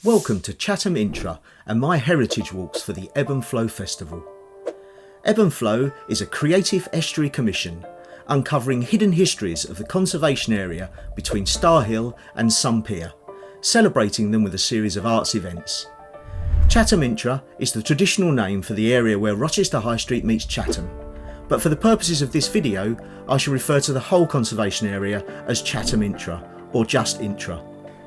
Welcome to Chatham Intra and my heritage walks for the Ebb and Flow Festival. Ebb and Flow is a creative estuary commission uncovering hidden histories of the conservation area between Star Hill and Sun Pier, celebrating them with a series of arts events. Chatham Intra is the traditional name for the area where Rochester High Street meets Chatham, but for the purposes of this video I shall refer to the whole conservation area as Chatham Intra, or just Intra.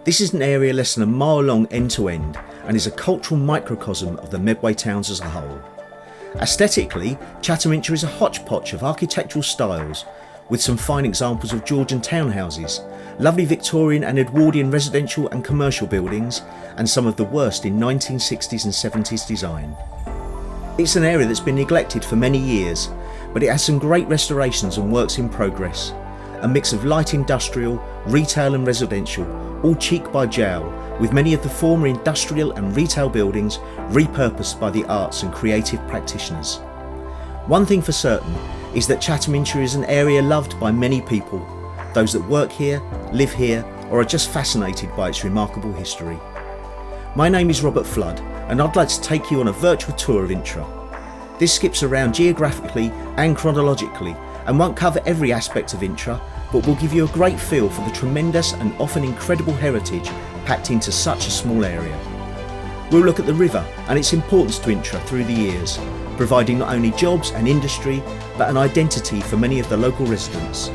This is an area less than a mile long end to end and is a cultural microcosm of the Medway towns as a whole. Aesthetically, Chatham Intra is a hodgepodge of architectural styles with some fine examples of Georgian townhouses, lovely Victorian and Edwardian residential and commercial buildings, and some of the worst in 1960s and 70s design. It's an area that's been neglected for many years, but it has some great restorations and works in progress. A mix of light industrial, retail and residential, all cheek by jowl, with many of the former industrial and retail buildings repurposed by the arts and creative practitioners. One thing for certain is that Chatham Intra is an area loved by many people, those that work here, live here, or are just fascinated by its remarkable history. My name is Robert Flood and I'd like to take you on a virtual tour of Intra. This skips around geographically and chronologically and won't cover every aspect of Intra, but will give you a great feel for the tremendous and often incredible heritage packed into such a small area. We'll look at the river and its importance to Intra through the years, providing not only jobs and industry, but an identity for many of the local residents.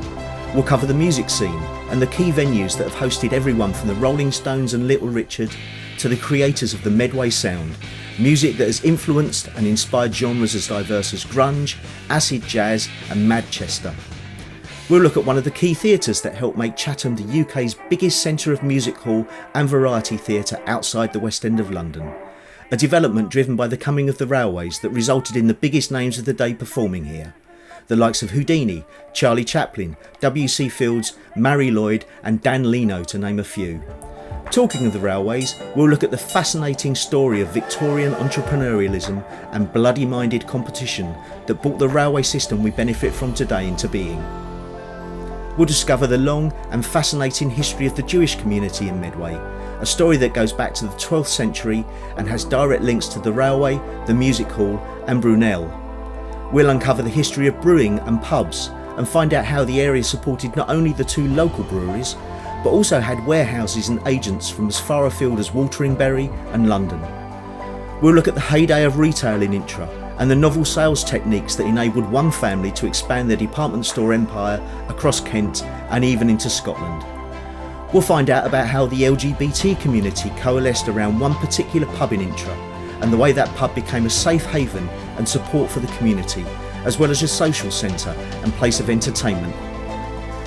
We'll cover the music scene and the key venues that have hosted everyone from the Rolling Stones and Little Richard to the creators of the Medway sound, music that has influenced and inspired genres as diverse as grunge, acid jazz and Manchester. We'll look at one of the key theatres that helped make Chatham the UK's biggest centre of music hall and variety theatre outside the West End of London, a development driven by the coming of the railways that resulted in the biggest names of the day performing here, the likes of Houdini, Charlie Chaplin, W.C. Fields, Marie Lloyd and Dan Leno, to name a few. Talking of the railways, we'll look at the fascinating story of Victorian entrepreneurialism and bloody-minded competition that brought the railway system we benefit from today into being. We'll discover the long and fascinating history of the Jewish community in Medway, a story that goes back to the 12th century and has direct links to the railway, the music hall and Brunel. We'll uncover the history of brewing and pubs and find out how the area supported not only the two local breweries, but also had warehouses and agents from as far afield as Wateringbury and London. We'll look at the heyday of retail in Intra and the novel sales techniques that enabled one family to expand their department store empire across Kent and even into Scotland. We'll find out about how the LGBT community coalesced around one particular pub in Intra and the way that pub became a safe haven and support for the community, as well as a social centre and place of entertainment.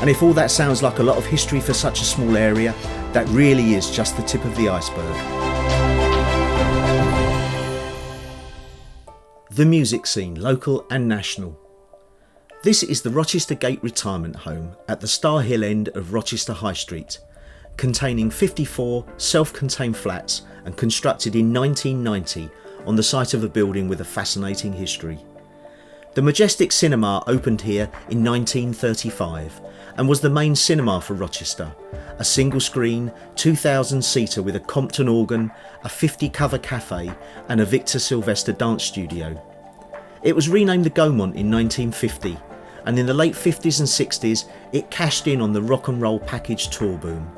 And if all that sounds like a lot of history for such a small area, that really is just the tip of the iceberg. The music scene, local and national. This is the Rochester Gate Retirement Home at the Star Hill end of Rochester High Street, containing 54 self-contained flats and constructed in 1990 on the site of a building with a fascinating history. The Majestic Cinema opened here in 1935 and was the main cinema for Rochester, a single screen 2,000 seater with a Compton organ, a 50 cover cafe and a Victor Sylvester dance studio. It was renamed the Gaumont in 1950 and in the late 50s and 60s it cashed in on the rock and roll package tour boom.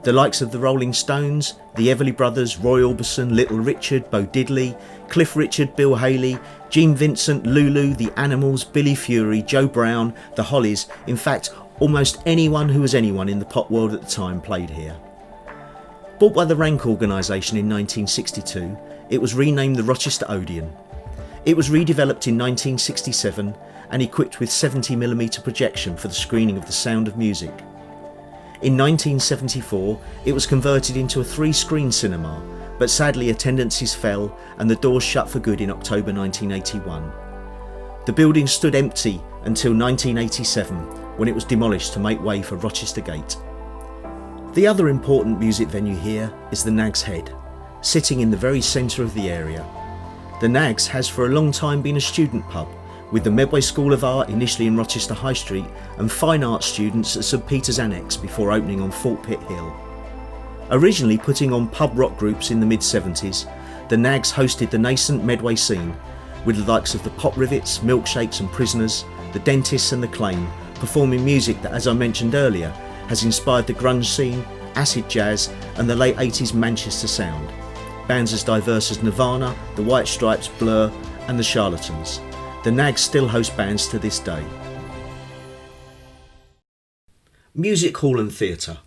The likes of the Rolling Stones, the Everly Brothers, Roy Orbison, Little Richard, Bo Diddley, Cliff Richard, Bill Haley, Gene Vincent, Lulu, The Animals, Billy Fury, Joe Brown, The Hollies, in fact almost anyone who was anyone in the pop world at the time played here. Bought by the Rank organisation in 1962, it was renamed the Rochester Odeon. It was redeveloped in 1967 and equipped with 70mm projection for the screening of The Sound of Music. In 1974 it was converted into a 3-screen cinema, but sadly attendances fell and the doors shut for good in October 1981. The building stood empty until 1987 when it was demolished to make way for Rochester Gate. The other important music venue here is the Nag's Head, sitting in the very centre of the area. The Nags has for a long time been a student pub, with the Medway School of Art initially in Rochester High Street and fine arts students at St Peter's Annex before opening on Fort Pitt Hill. Originally putting on pub rock groups in the mid-70s, the Nags hosted the nascent Medway scene, with the likes of the Pop Rivets, Milkshakes and Prisoners, the Dentists and the Claim, performing music that, as I mentioned earlier, has inspired the grunge scene, acid jazz and the late 80s Manchester sound. Bands as diverse as Nirvana, the White Stripes, Blur and the Charlatans. The Nags still host bands to this day. Music hall and theatre.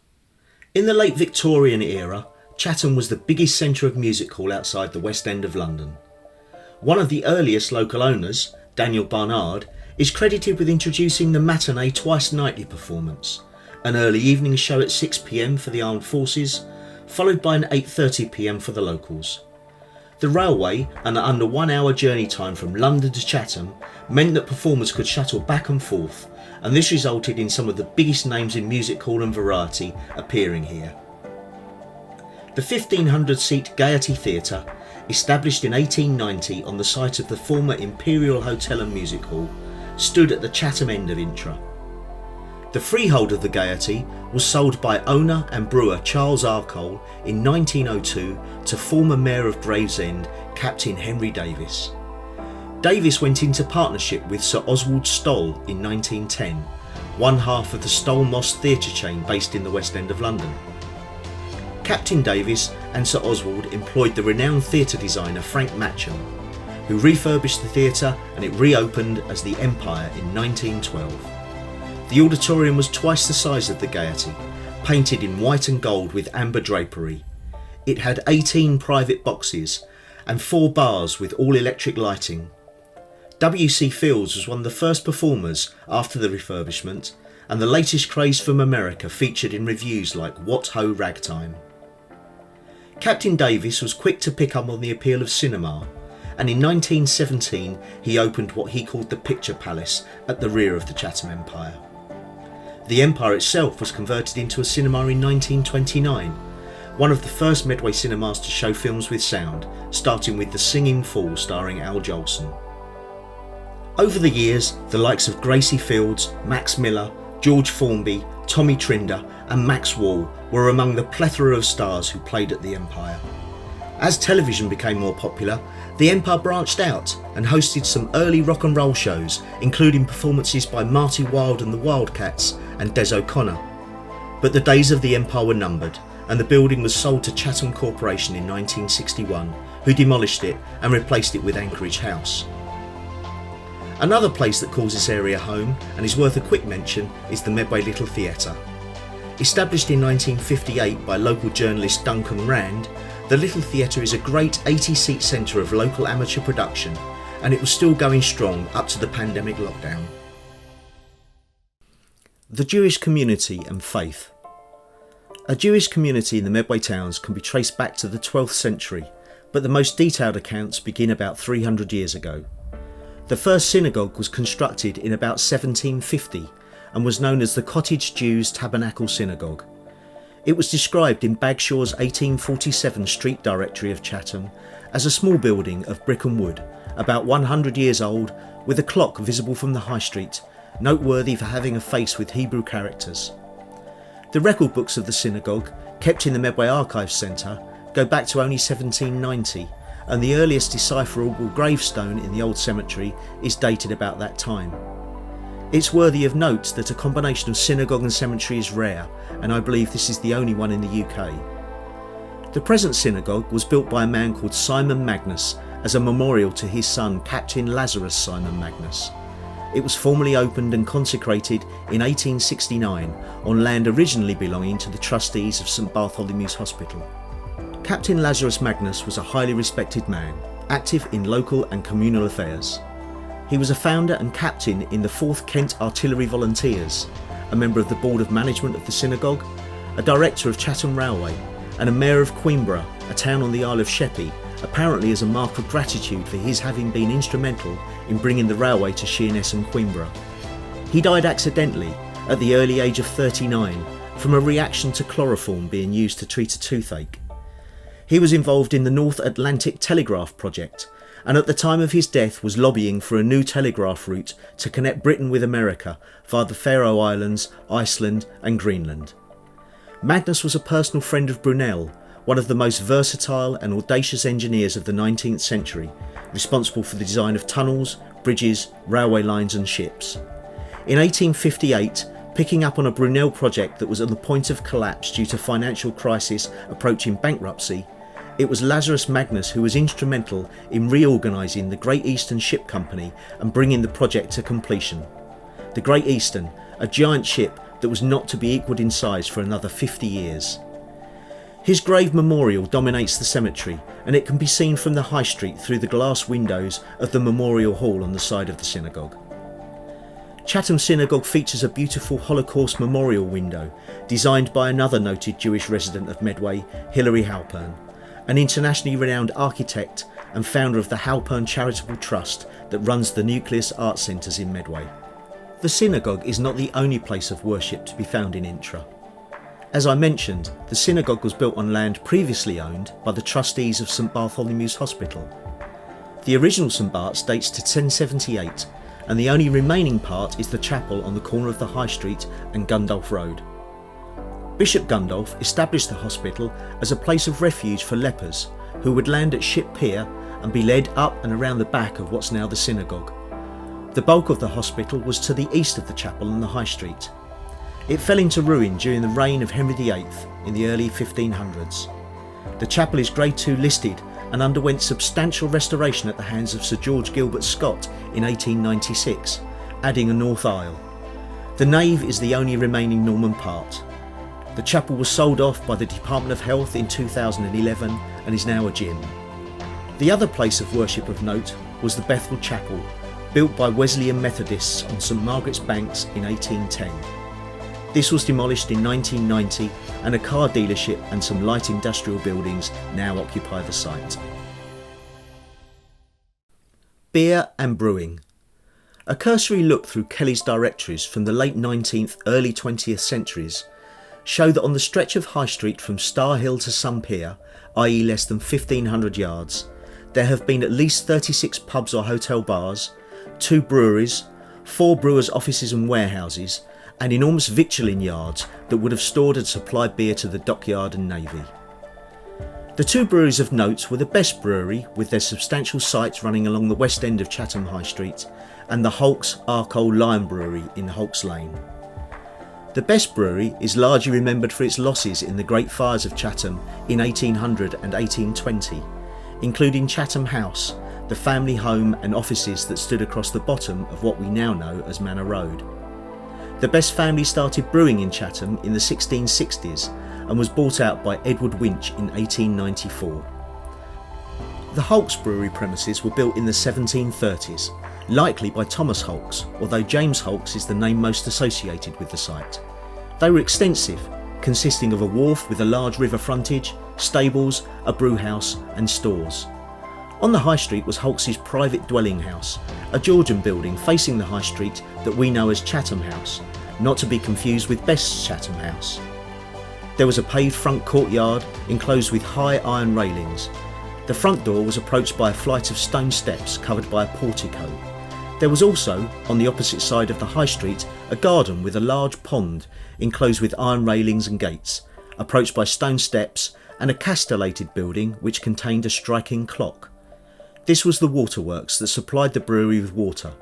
In the late Victorian era, Chatham was the biggest centre of music hall outside the West End of London. One of the earliest local owners, Daniel Barnard, is credited with introducing the matinee twice nightly performance, an early evening show at 6 p.m. for the armed forces, followed by an 8:30 p.m. for the locals. The railway and an under 1 hour journey time from London to Chatham meant that performers could shuttle back and forth, and this resulted in some of the biggest names in music hall and variety appearing here. The 1,500-seat Gaiety Theatre, established in 1890 on the site of the former Imperial Hotel and Music Hall, stood at the Chatham end of Intra. The freehold of the Gaiety was sold by owner and brewer Charles Arcole in 1902 to former Mayor of Gravesend, Captain Henry Davis. Davis went into partnership with Sir Oswald Stoll in 1910, one half of the Stoll Moss theatre chain based in the West End of London. Captain Davis and Sir Oswald employed the renowned theatre designer Frank Matcham, who refurbished the theatre and it reopened as the Empire in 1912. The auditorium was twice the size of the Gaiety, painted in white and gold with amber drapery. It had 18 private boxes and 4 bars with all-electric lighting. W.C. Fields was one of the first performers after the refurbishment, and the latest craze from America featured in reviews like What Ho Ragtime. Captain Davis was quick to pick up on the appeal of cinema, and in 1917 he opened what he called the Picture Palace at the rear of the Chatham Empire. The Empire itself was converted into a cinema in 1929, one of the first Medway cinemas to show films with sound, starting with The Singing Fool starring Al Jolson. Over the years, the likes of Gracie Fields, Max Miller, George Formby, Tommy Trinder and Max Wall were among the plethora of stars who played at the Empire. As television became more popular, the Empire branched out and hosted some early rock and roll shows, including performances by Marty Wilde and the Wildcats and Des O'Connor. But the days of the Empire were numbered, and the building was sold to Chatham Corporation in 1961, who demolished it and replaced it with Anchorage House. Another place that calls this area home and is worth a quick mention is the Medway Little Theatre. Established in 1958 by local journalist Duncan Rand, the Little Theatre is a great 80-seat centre of local amateur production, and it was still going strong up to the pandemic lockdown. The Jewish community and faith. A Jewish community in the Medway towns can be traced back to the 12th century, but the most detailed accounts begin about 300 years ago. The first synagogue was constructed in about 1750 and was known as the Cottage Jews Tabernacle Synagogue. It was described in Bagshaw's 1847 Street Directory of Chatham as a small building of brick and wood, about 100 years old, with a clock visible from the high street, noteworthy for having a face with Hebrew characters. The record books of the synagogue, kept in the Medway Archives Centre, go back to only 1790, and the earliest decipherable gravestone in the old cemetery is dated about that time. It's worthy of note that a combination of synagogue and cemetery is rare, and I believe this is the only one in the UK. The present synagogue was built by a man called Simon Magnus as a memorial to his son Captain Lazarus Simon Magnus. It was formally opened and consecrated in 1869 on land originally belonging to the trustees of St Bartholomew's Hospital. Captain Lazarus Magnus was a highly respected man, active in local and communal affairs. He was a founder and captain in the 4th Kent Artillery Volunteers, a member of the Board of Management of the synagogue, a director of Chatham Railway, and a mayor of Queenborough, a town on the Isle of Sheppey, apparently as a mark of gratitude for his having been instrumental in bringing the railway to Sheerness and Queenborough. He died accidentally at the early age of 39 from a reaction to chloroform being used to treat a toothache. He was involved in the North Atlantic Telegraph project, and at the time of his death was lobbying for a new telegraph route to connect Britain with America via the Faroe Islands, Iceland and Greenland. Magnus was a personal friend of Brunel, one of the most versatile and audacious engineers of the 19th century, responsible for the design of tunnels, bridges, railway lines and ships. In 1858, picking up on a Brunel project that was on the point of collapse due to financial crisis approaching bankruptcy, it was Lazarus Magnus who was instrumental in reorganising the Great Eastern Ship Company and bringing the project to completion. The Great Eastern, a giant ship that was not to be equalled in size for another 50 years. His grave memorial dominates the cemetery, and it can be seen from the High Street through the glass windows of the Memorial Hall on the side of the synagogue. Chatham Synagogue features a beautiful Holocaust memorial window designed by another noted Jewish resident of Medway, Hilary Halpern, an internationally renowned architect and founder of the Halpern Charitable Trust that runs the Nucleus Art Centres in Medway. The synagogue is not the only place of worship to be found in Intra. As I mentioned, the synagogue was built on land previously owned by the trustees of St Bartholomew's Hospital. The original St Bart's dates to 1078, and the only remaining part is the chapel on the corner of the High Street and Gundulph Road. Bishop Gundulph established the hospital as a place of refuge for lepers who would land at Ship Pier and be led up and around the back of what's now the synagogue. The bulk of the hospital was to the east of the chapel on the High Street. It fell into ruin during the reign of Henry VIII in the early 1500s. The chapel is Grade II listed and underwent substantial restoration at the hands of Sir George Gilbert Scott in 1896, adding a north aisle. The nave is the only remaining Norman part. The chapel was sold off by the Department of Health in 2011 and is now a gym. The other place of worship of note was the Bethel Chapel, built by Wesleyan Methodists on St Margaret's Banks in 1810. This was demolished in 1990 and a car dealership and some light industrial buildings now occupy the site. Beer and brewing. A cursory look through Kelly's directories from the late 19th, early 20th centuries show that on the stretch of High Street from Star Hill to Sun Pier, i.e. less than 1,500 yards, there have been at least 36 pubs or hotel bars, 2 breweries, 4 brewers' offices and warehouses, and enormous victualling yards that would have stored and supplied beer to the dockyard and navy. The 2 breweries of note were the Best Brewery, with their substantial sites running along the west end of Chatham High Street, and the Holks Arkole Lion Brewery in Holks Lane. The Best Brewery is largely remembered for its losses in the Great Fires of Chatham in 1800 and 1820, including Chatham House, the family home and offices that stood across the bottom of what we now know as Manor Road. The Best family started brewing in Chatham in the 1660s and was bought out by Edward Winch in 1894. The Holks Brewery premises were built in the 1730s, likely by Thomas Holks, although James Holks is the name most associated with the site. They were extensive, consisting of a wharf with a large river frontage, stables, a brewhouse and stores. On the High Street was Holks's private dwelling house, a Georgian building facing the High Street that we know as Chatham House, not to be confused with Best's Chatham House. There was a paved front courtyard enclosed with high iron railings. The front door was approached by a flight of stone steps covered by a portico. There was also, on the opposite side of the High Street, a garden with a large pond enclosed with iron railings and gates, approached by stone steps, and a castellated building which contained a striking clock. This was the waterworks that supplied the brewery with water,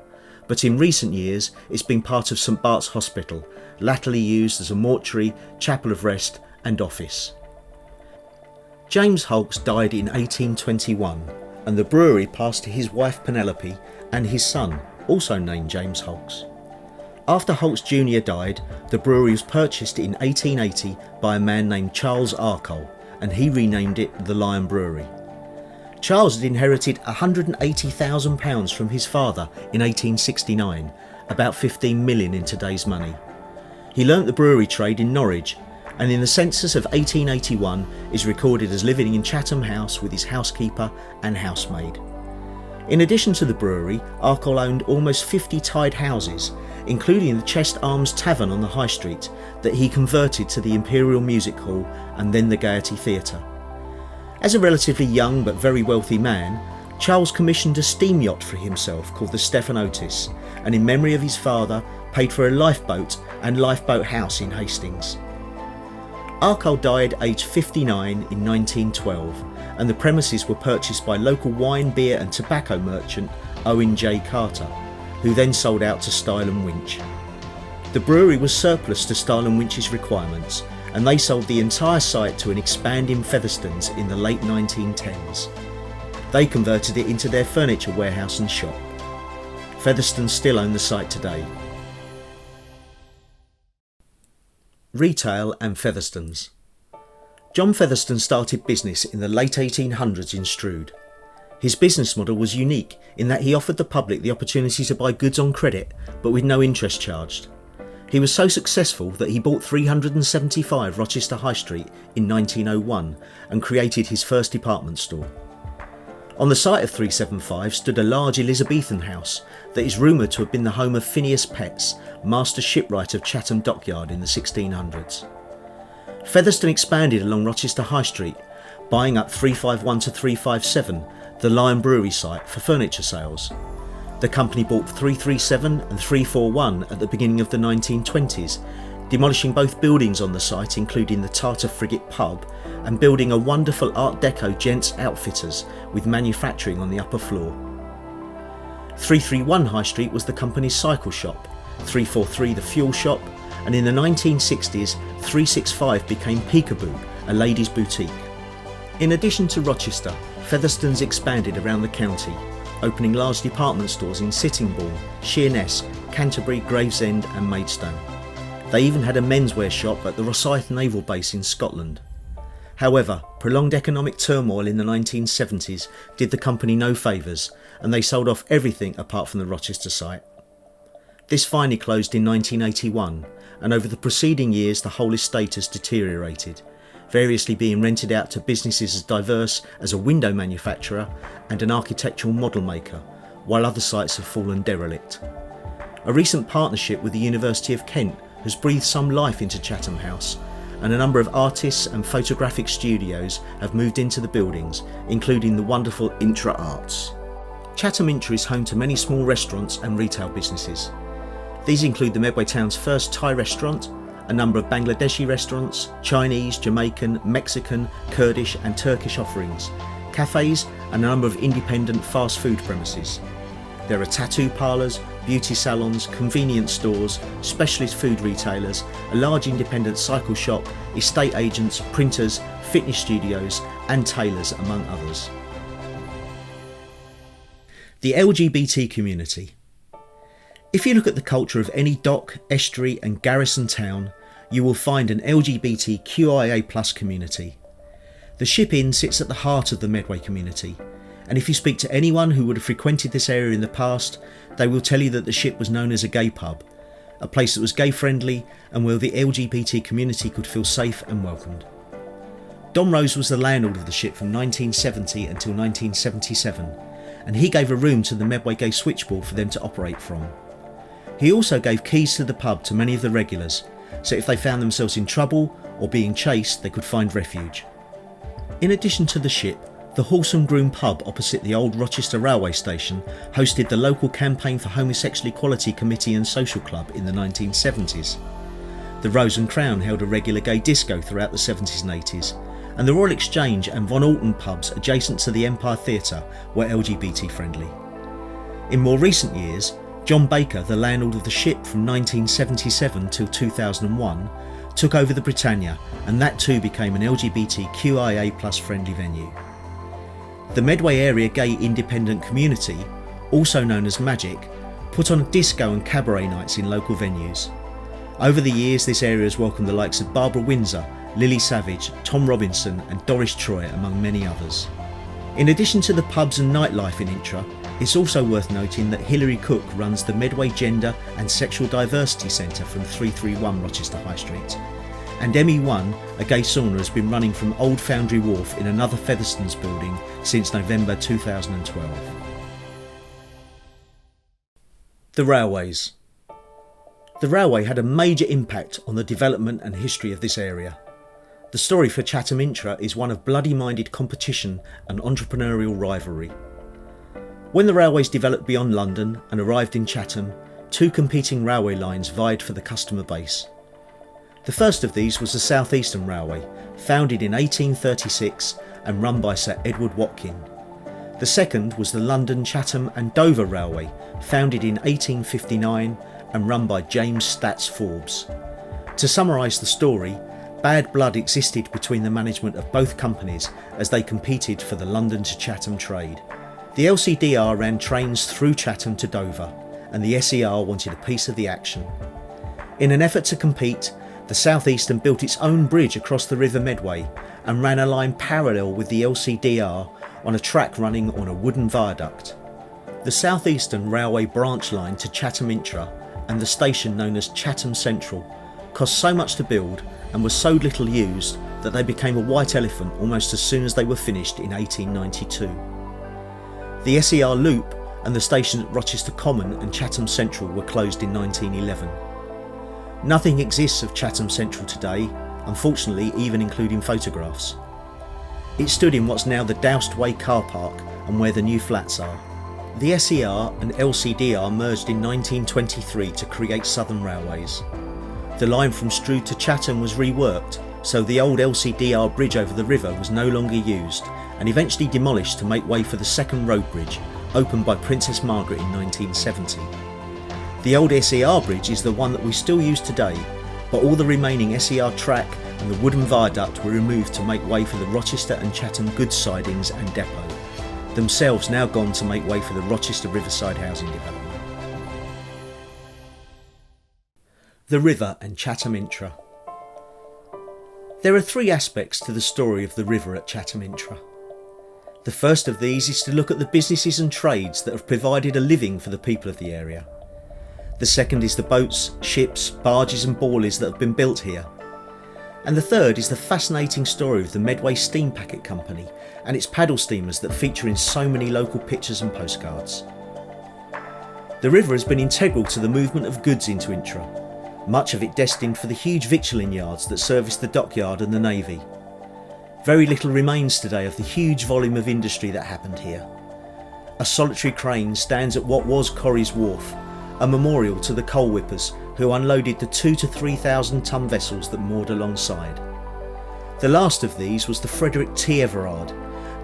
but in recent years it's been part of St Bart's Hospital, latterly used as a mortuary, chapel of rest and office. James Holks died in 1821 and the brewery passed to his wife Penelope and his son, also named James Holks. After Holks Jr. died, the brewery was purchased in 1880 by a man named Charles Arkole, and he renamed it the Lion Brewery. Charles had inherited £180,000 from his father in 1869, about 15 million in today's money. He learnt the brewery trade in Norwich, and in the census of 1881 is recorded as living in Chatham House with his housekeeper and housemaid. In addition to the brewery, Arkole owned almost 50 tied houses, including the Chest Arms Tavern on the High Street that he converted to the Imperial Music Hall and then the Gaiety Theatre. As a relatively young but very wealthy man, Charles commissioned a steam yacht for himself called the Stephen Otis, and in memory of his father paid for a lifeboat and lifeboat house in Hastings. Arkle died aged 59 in 1912, and the premises were purchased by local wine, beer and tobacco merchant Owen J. Carter, who then sold out to Style & Winch. The brewery was surplus to Style & Winch's requirements, and they sold the entire site to an expanding Featherstone's in the late 1910s. They converted it into their furniture warehouse and shop. Featherstone still own the site today. Retail and Featherstone's. John Featherstone started business in the late 1800s in Strood. His business model was unique in that he offered the public the opportunity to buy goods on credit, but with no interest charged. He was so successful that he bought 375 Rochester High Street in 1901 and created his first department store. On the site of 375 stood a large Elizabethan house that is rumoured to have been the home of Phineas Petts, master shipwright of Chatham Dockyard in the 1600s. Featherstone expanded along Rochester High Street, buying up 351 to 357, the Lion Brewery site, for furniture sales. The company bought 337 and 341 at the beginning of the 1920s, demolishing both buildings on the site, including the Tartar Frigate pub, and building a wonderful Art Deco gents outfitters with manufacturing on the upper floor. 331 High Street was the company's cycle shop, 343 the fuel shop, and in the 1960s 365 became Peekaboo, a ladies' boutique. In addition to Rochester, Featherstone's expanded around the county, opening large department stores in Sittingbourne, Sheerness, Canterbury, Gravesend and Maidstone. They even had a menswear shop at the Rosyth Naval Base in Scotland. However, prolonged economic turmoil in the 1970s did the company no favours, and they sold off everything apart from the Rochester site. This finally closed in 1981, and over the preceding years the whole estate has deteriorated, variously being rented out to businesses as diverse as a window manufacturer and an architectural model maker, while other sites have fallen derelict. A recent partnership with the University of Kent has breathed some life into Chatham House, and a number of artists and photographic studios have moved into the buildings, including the wonderful Intra Arts. Chatham Intra is home to many small restaurants and retail businesses. These include the Medway town's first Thai restaurant, a number of Bangladeshi restaurants, Chinese, Jamaican, Mexican, Kurdish and Turkish offerings, cafes and a number of independent fast food premises. There are tattoo parlours, beauty salons, convenience stores, specialist food retailers, a large independent cycle shop, estate agents, printers, fitness studios and tailors, among others. The LGBT community. If you look at the culture of any dock, estuary and garrison town, you will find an LGBTQIA+ community. The Ship Inn sits at the heart of the Medway community, and if you speak to anyone who would have frequented this area in the past, they will tell you that the Ship was known as a gay pub, a place that was gay friendly and where the LGBT community could feel safe and welcomed. Don Rose was the landlord of the Ship from 1970 until 1977, and he gave a room to the Medway Gay Switchboard for them to operate from. He also gave keys to the pub to many of the regulars, so if they found themselves in trouble or being chased, they could find refuge. In addition to the Ship, the Horse and Groom pub opposite the old Rochester railway station hosted the local Campaign for Homosexual Equality Committee and Social Club in the 1970s. The Rose and Crown held a regular gay disco throughout the 70s and 80s, and the Royal Exchange and Von Alton pubs adjacent to the Empire Theatre were LGBT friendly. In more recent years, John Baker, the landlord of the Ship from 1977 till 2001, took over the Britannia, and that too became an LGBTQIA+ friendly venue. The Medway Area Gay Independent Community, also known as Magic, put on disco and cabaret nights in local venues. Over the years, this area has welcomed the likes of Barbara Windsor, Lily Savage, Tom Robinson and Doris Troy, among many others. In addition to the pubs and nightlife in Intra, it's also worth noting that Hilary Cook runs the Medway Gender and Sexual Diversity Centre from 331 Rochester High Street. And ME1, a gay sauna, has been running from Old Foundry Wharf in another Featherstone's building since November 2012. The railways. The railway had a major impact on the development and history of this area. The story for Chatham Intra is one of bloody-minded competition and entrepreneurial rivalry. When the railways developed beyond London and arrived in Chatham, two competing railway lines vied for the customer base. The first of these was the South Eastern Railway, founded in 1836 and run by Sir Edward Watkin. The second was the London, Chatham and Dover Railway, founded in 1859 and run by James Stats Forbes. To summarise the story, bad blood existed between the management of both companies as they competed for the London to Chatham trade. The LCDR ran trains through Chatham to Dover, and the SER wanted a piece of the action. In an effort to compete, the South Eastern built its own bridge across the River Medway and ran a line parallel with the LCDR on a track running on a wooden viaduct. The South Eastern Railway branch line to Chatham Intra and the station known as Chatham Central cost so much to build and were so little used that they became a white elephant almost as soon as they were finished in 1892. The SER Loop and the stations at Rochester Common and Chatham Central were closed in 1911. Nothing exists of Chatham Central today, unfortunately even including photographs. It stood in what's now the Doust Way car park and where the new flats are. The SER and LCDR merged in 1923 to create Southern Railways. The line from Strood to Chatham was reworked, so the old LCDR bridge over the river was no longer used and eventually demolished to make way for the second road bridge, opened by Princess Margaret in 1970. The old SER bridge is the one that we still use today, but all the remaining SER track and the wooden viaduct were removed to make way for the Rochester and Chatham goods sidings and depot, themselves now gone to make way for the Rochester Riverside housing development. The River and Chatham Intra. There are three aspects to the story of the river at Chatham Intra. The first of these is to look at the businesses and trades that have provided a living for the people of the area. The second is the boats, ships, barges and boilies that have been built here. And the third is the fascinating story of the Medway Steam Packet Company and its paddle steamers that feature in so many local pictures and postcards. The river has been integral to the movement of goods into Intra, much of it destined for the huge victualling yards that service the dockyard and the Navy. Very little remains today of the huge volume of industry that happened here. A solitary crane stands at what was Corrie's Wharf, a memorial to the coal whippers who unloaded the 2,000 to 3,000 tonne vessels that moored alongside. The last of these was the Frederick T. Everard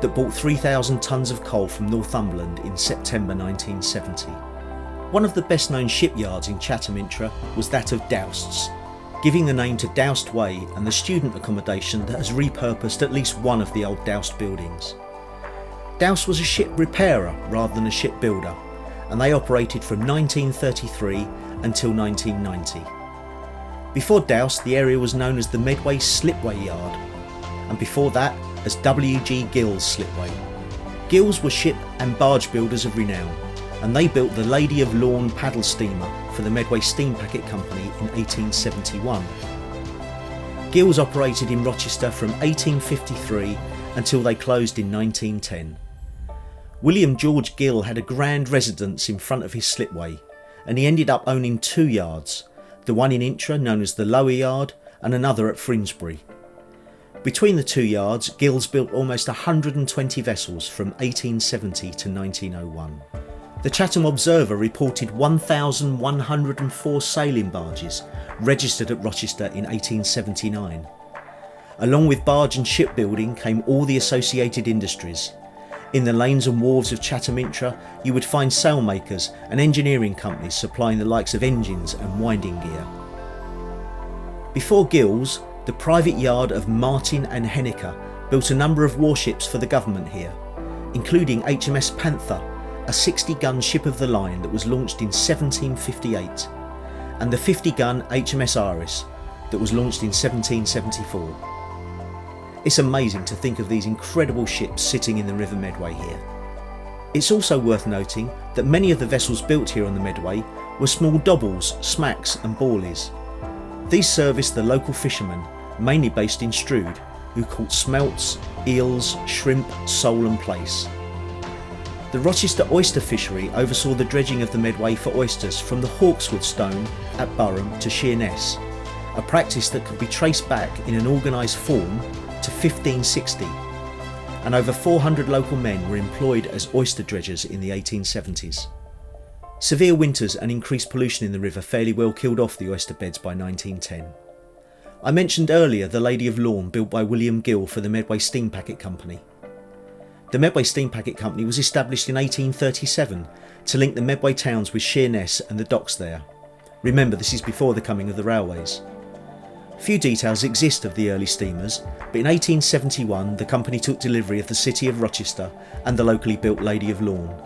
that brought 3,000 tonnes of coal from Northumberland in September 1970. One of the best known shipyards in Chatham Intra was that of Doust's, giving the name to Doust Way and the student accommodation that has repurposed at least one of the old Doust buildings. Doust was a ship repairer rather than a shipbuilder, and they operated from 1933 until 1990. Before Doust, the area was known as the Medway Slipway Yard, and before that as W.G. Gill's Slipway. Gills were ship and barge builders of renown, and they built the Lady of Lorne paddle steamer for the Medway Steam Packet Company in 1871. Gills operated in Rochester from 1853 until they closed in 1910. William George Gill had a grand residence in front of his slipway, and he ended up owning two yards, the one in Intra known as the Lower Yard and another at Frimsbury. Between the two yards, Gills built almost 120 vessels from 1870 to 1901. The Chatham Observer reported 1,104 sailing barges registered at Rochester in 1879. Along with barge and shipbuilding came all the associated industries. In the lanes and wharves of Chatham Intra, you would find sailmakers and engineering companies supplying the likes of engines and winding gear. Before Gills, the private yard of Martin and Henniker built a number of warships for the government here, including HMS Panther, a 60-gun ship of the line that was launched in 1758, and the 50-gun HMS Iris that was launched in 1774. It's amazing to think of these incredible ships sitting in the River Medway here. It's also worth noting that many of the vessels built here on the Medway were small dobbles, smacks and boilies. These serviced the local fishermen, mainly based in Strood, who caught smelts, eels, shrimp, sole and plaice. The Rochester oyster fishery oversaw the dredging of the Medway for oysters from the Hawkswood Stone at Burham to Sheerness, a practice that could be traced back in an organised form to 1560, and over 400 local men were employed as oyster dredgers in the 1870s. Severe winters and increased pollution in the river fairly well killed off the oyster beds by 1910. I mentioned earlier the Lady of Lorne, built by William Gill for the Medway Steam Packet Company. The Medway Steam Packet Company was established in 1837 to link the Medway towns with Sheerness and the docks there. Remember, this is before the coming of the railways. Few details exist of the early steamers, but in 1871 the company took delivery of the City of Rochester and the locally built Lady of Lorne.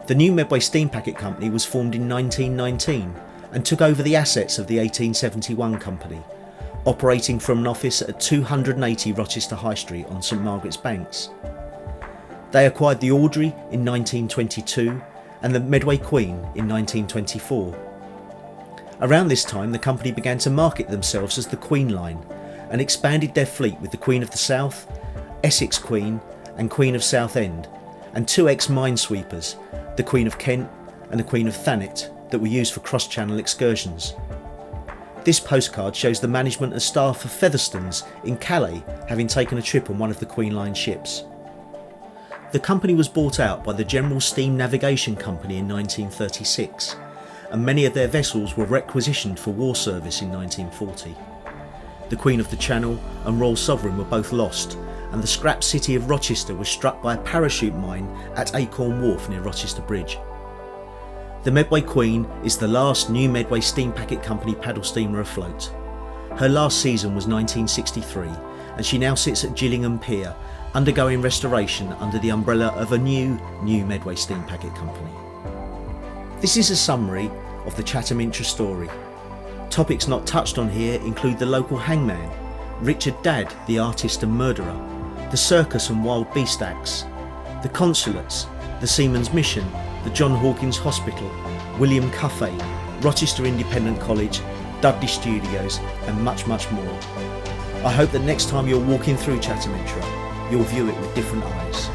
The new Medway Steam Packet Company was formed in 1919 and took over the assets of the 1871 company, operating from an office at 280 Rochester High Street on St Margaret's Banks. They acquired the Audrey in 1922 and the Medway Queen in 1924. Around this time the company began to market themselves as the Queen Line and expanded their fleet with the Queen of the South, Essex Queen and Queen of Southend, and two ex-minesweepers, the Queen of Kent and the Queen of Thanet, that were used for cross-channel excursions. This postcard shows the management and staff of Featherstone's in Calais having taken a trip on one of the Queen Line ships. The company was bought out by the General Steam Navigation Company in 1936, and many of their vessels were requisitioned for war service in 1940. The Queen of the Channel and Royal Sovereign were both lost, and the scrap city of Rochester was struck by a parachute mine at Acorn Wharf near Rochester Bridge. The Medway Queen is the last new Medway Steam Packet Company paddle steamer afloat. Her last season was 1963 and she now sits at Gillingham Pier, undergoing restoration under the umbrella of a new Medway Steam Packet Company. This is a summary of the Chatham Intra story. Topics not touched on here include the local hangman, Richard Dadd, the artist and murderer, the circus and wild beast acts, the consulates, the Seamen's Mission, the John Hawkins Hospital, William Cuffay, Rochester Independent College, Dudley Studios and much more. I hope that next time you're walking through Chatham Intra, you'll view it with different eyes.